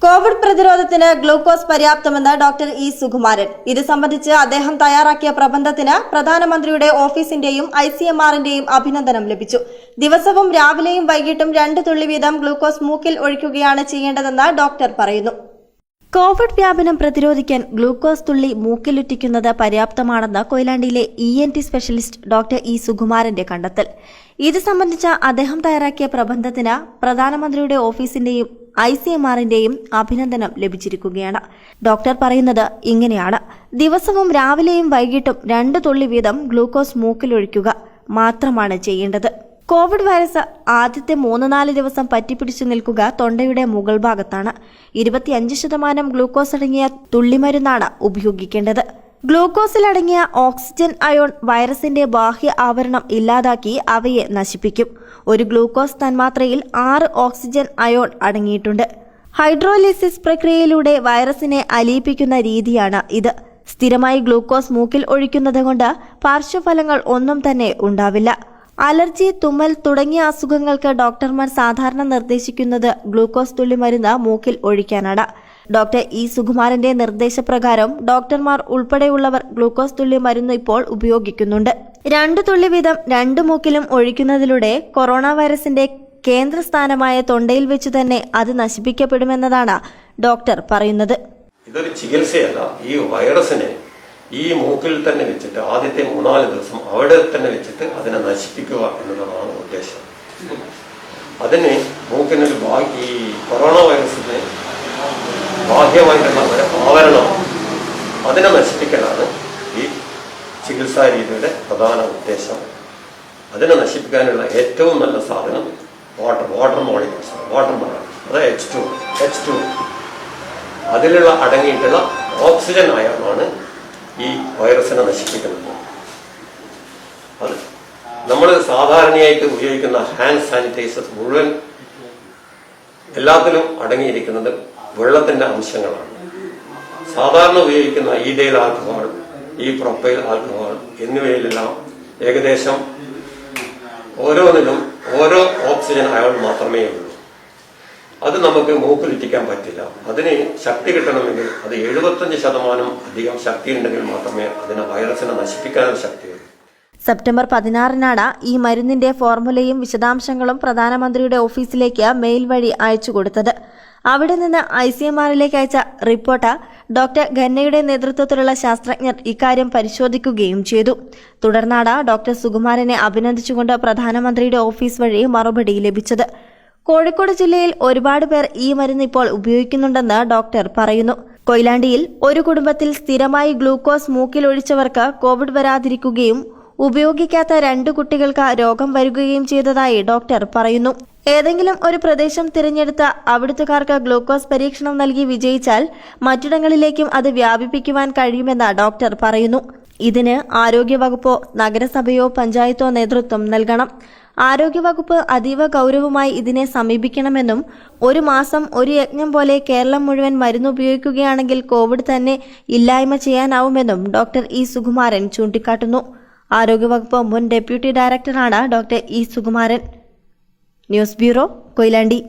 Covid പ്രതിരോധത്തിന് glucose പര്യാപ്തമെന്ന് doctor E Sukumaran. ഇത് സംബന്ധിച്ച് അദ്ദേഹം തയ്യാറാക്കിയ പ്രബന്ധത്തിന് പ്രധാനമന്ത്രിയുടെ ഓഫീസിന്റെയും ICMRന്റെയും അഭിനന്ദനം ലഭിച്ചു. ദിവസവും രാവിലെയും വൈകിട്ടും 2 തുള്ളി വീതം ഗ്ലൂക്കോസ് മൂക്കിൽ ഒഴിക്കുകയാണ് ചെയ്യേണ്ടതെന്ന് ഡോക്ടർ പറയുന്നു. കോവിഡ് വ്യാപനം പ്രതിരോധിക്കാൻ ഗ്ലൂക്കോസ് തുള്ളി മൂക്കിലുറ്റിക്കുന്നത് പര്യാപ്തമാണെന്ന് കൊയിലാണ്ടിയിലെ ENT സ്പെഷ്യലിസ്റ്റ് ഡോക്ടർ ഇ സുകുമാരന്റെ കണ്ടെത്തൽ. ഇത് സംബന്ധിച്ച അദ്ദേഹം തയ്യാറാക്കിയ പ്രബന്ധത്തിന് പ്രധാനമന്ത്രിയുടെ ഓഫീസിന്റെയും ICMRന്റെയും അഭിനന്ദനം ലഭിച്ചിരിക്കുകയാണ്. ഡോക്ടർ പറയുന്നത് ഇങ്ങനെയാണ്: ദിവസവും രാവിലെയും വൈകിട്ടും 2 തുള്ളി വീതം ഗ്ലൂക്കോസ് മൂക്കിലൊഴിക്കുക മാത്രമാണ് ചെയ്യേണ്ടത്. കോവിഡ് വൈറസ് ആദ്യത്തെ 3-4 ദിവസം പറ്റിപ്പിടിച്ചു നിൽക്കുക തൊണ്ടയുടെ മുകൾ ഭാഗത്താണ്. 25% ഗ്ലൂക്കോസ് അടങ്ങിയ തുള്ളിമരുന്നാണ് ഉപയോഗിക്കേണ്ടത്. ഗ്ലൂക്കോസിലടങ്ങിയ ഓക്സിജൻ അയോൺ വൈറസിന്റെ ബാഹ്യ ആവരണം ഇല്ലാതാക്കി അവയെ നശിപ്പിക്കും. ഒരു ഗ്ലൂക്കോസ് തന്മാത്രയിൽ 6 ഓക്സിജൻ അയോൺ അടങ്ങിയിട്ടുണ്ട്. ഹൈഡ്രോലിസിസ് പ്രക്രിയയിലൂടെ വൈറസിനെ അലിയിപ്പിക്കുന്ന രീതിയാണ് ഇത്. സ്ഥിരമായി ഗ്ലൂക്കോസ് മൂക്കിൽ ഒഴിക്കുന്നത് കൊണ്ട് പാർശ്വഫലങ്ങൾ ഒന്നും തന്നെ ഉണ്ടാവില്ല. അലർജി, തുമ്മൽ തുടങ്ങിയ അസുഖങ്ങൾക്ക് ഡോക്ടർമാർ സാധാരണ നിർദ്ദേശിക്കുന്നത് ഗ്ലൂക്കോസ് തുള്ളി മരുന്ന് മൂക്കിൽ ഒഴിക്കാനാണ്. ഡോക്ടർ ഇ സുകുമാരന്റെ നിർദ്ദേശപ്രകാരം ഡോക്ടർമാർ ഉൾപ്പെടെയുള്ളവർ ഗ്ലൂക്കോസ് തുള്ളി മരുന്ന് ഇപ്പോൾ ഉപയോഗിക്കുന്നുണ്ട്. 2 തുള്ളി വീതം 2 മൂക്കിലും ഒഴിക്കുന്നതിലൂടെ കൊറോണ വൈറസിന്റെ കേന്ദ്രസ്ഥാനമായ തൊണ്ടയിൽ വെച്ച് തന്നെ അത് നശിപ്പിക്കപ്പെടുമെന്നതാണ് ഡോക്ടർ പറയുന്നത്. ഇതൊരു ചികിത്സയല്ല. ഈ വൈറസിനെ ഈ മൂക്കിൽ തന്നെ വെച്ചിട്ട് ആദ്യത്തെ 3-4 ദിവസം അവിടെ തന്നെ വെച്ചിട്ട് അതിനെ നശിപ്പിക്കുക എന്നുള്ളതാണ് ഉദ്ദേശം. അതിന് മൂക്കിനൊരു ഈ കൊറോണ വൈറസിന് ബാഹ്യമായിട്ടുള്ള ഒരു ആവരണം അതിനെ നശിപ്പിക്കലാണ് ഈ ചികിത്സാ രീതിയുടെ പ്രധാന ഉദ്ദേശം. അതിനെ നശിപ്പിക്കാനുള്ള ഏറ്റവും നല്ല സാധനം വാട്ടർ മോളിക്യൂൾസ്, അത് H2 അതിലുള്ള അടങ്ങിയിട്ടുള്ള ഓക്സിജൻ അയോണാണ് ഈ വൈറസിനെ നശിപ്പിക്കുന്നത്. അത് നമ്മൾ സാധാരണയായിട്ട് ഉപയോഗിക്കുന്ന ഹാൻഡ് സാനിറ്റൈസേഴ്സ് മുഴുവൻ എല്ലാത്തിലും അടങ്ങിയിരിക്കുന്നത് വെള്ളത്തിന്റെ അംശങ്ങളാണ്. സാധാരണ ഉപയോഗിക്കുന്ന ഈഥൈൽ ആൽക്കഹോൾ, പ്രൊപ്പൈൽ ആൽക്കഹോൾ എന്നിവയിലെല്ലാം ഏകദേശം ഓരോന്നിലും ഓരോ ഓക്സിജൻ അയോൺ മാത്രമേ ഉള്ളൂ. അത് നമുക്ക് മൂക്കിലിറ്റിക്കാൻ പറ്റില്ല. അതിന് ശക്തി കിട്ടണമെങ്കിൽ അത് 75% അധികം ശക്തി ഉണ്ടെങ്കിൽ മാത്രമേ അതിനെ വൈറസിനെ നശിപ്പിക്കാനുള്ള ശക്തിയുള്ളൂ. സെപ്റ്റംബർ 16-നാണ് ഈ മരുന്നിന്റെ ഫോർമുലയും വിശദാംശങ്ങളും പ്രധാനമന്ത്രിയുടെ ഓഫീസിലേക്ക് മെയിൽ വഴി അയച്ചു കൊടുത്തത്. അവിടെ നിന്ന് ICMRലേക്ക് അയച്ച റിപ്പോർട്ട് ഡോക്ടർ ഖന്നയുടെ നേതൃത്വത്തിലുള്ള ശാസ്ത്രജ്ഞർ ഇക്കാര്യം പരിശോധിക്കുകയും ചെയ്തു. തുടർന്നാണ് ഡോക്ടർ സുകുമാരനെ അഭിനന്ദിച്ചുകൊണ്ട് പ്രധാനമന്ത്രിയുടെ ഓഫീസ് വഴി മറുപടി ലഭിച്ചത്. കോഴിക്കോട് ജില്ലയിൽ ഒരുപാട് പേർ ഈ മരുന്ന് ഇപ്പോൾ ഉപയോഗിക്കുന്നുണ്ടെന്ന് ഡോക്ടർ പറയുന്നു. കൊയിലാണ്ടിയിൽ ഒരു കുടുംബത്തിൽ സ്ഥിരമായി ഗ്ലൂക്കോസ് മൂക്കിലൊഴിച്ചവർക്ക് കോവിഡ് വരാതിരിക്കുകയും ഉപയോഗിക്കാത്ത 2 കുട്ടികൾക്ക് രോഗം വരികയും ചെയ്തതായി ഡോക്ടർ പറയുന്നു. ഏതെങ്കിലും ഒരു പ്രദേശം തിരഞ്ഞെടുത്ത് അവിടുത്തുകാർക്ക് ഗ്ലൂക്കോസ് പരീക്ഷണം നൽകി വിജയിച്ചാൽ മറ്റിടങ്ങളിലേക്കും അത് വ്യാപിപ്പിക്കുവാൻ കഴിയുമെന്ന് ഡോക്ടർ പറയുന്നു. ഇതിന് ആരോഗ്യവകുപ്പോ നഗരസഭയോ പഞ്ചായത്തോ നേതൃത്വം നൽകണം. ആരോഗ്യവകുപ്പ് അതീവ ഗൗരവമായി ഇതിനെ സമീപിക്കണമെന്നും 1 മാസം ഒരു യജ്ഞം പോലെ കേരളം മുഴുവൻ മരുന്ന് ഉപയോഗിക്കുകയാണെങ്കിൽ കോവിഡ് തന്നെ ഇല്ലായ്മ ചെയ്യാനാവുമെന്നും ഡോക്ടർ ഇ സുകുമാരൻ ചൂണ്ടിക്കാട്ടുന്നു. ആരോഗ്യവകുപ്പ് മുൻ ഡെപ്യൂട്ടി ഡയറക്ടറാണ് doctor E Sukumaran. News bureau, Koyilandy.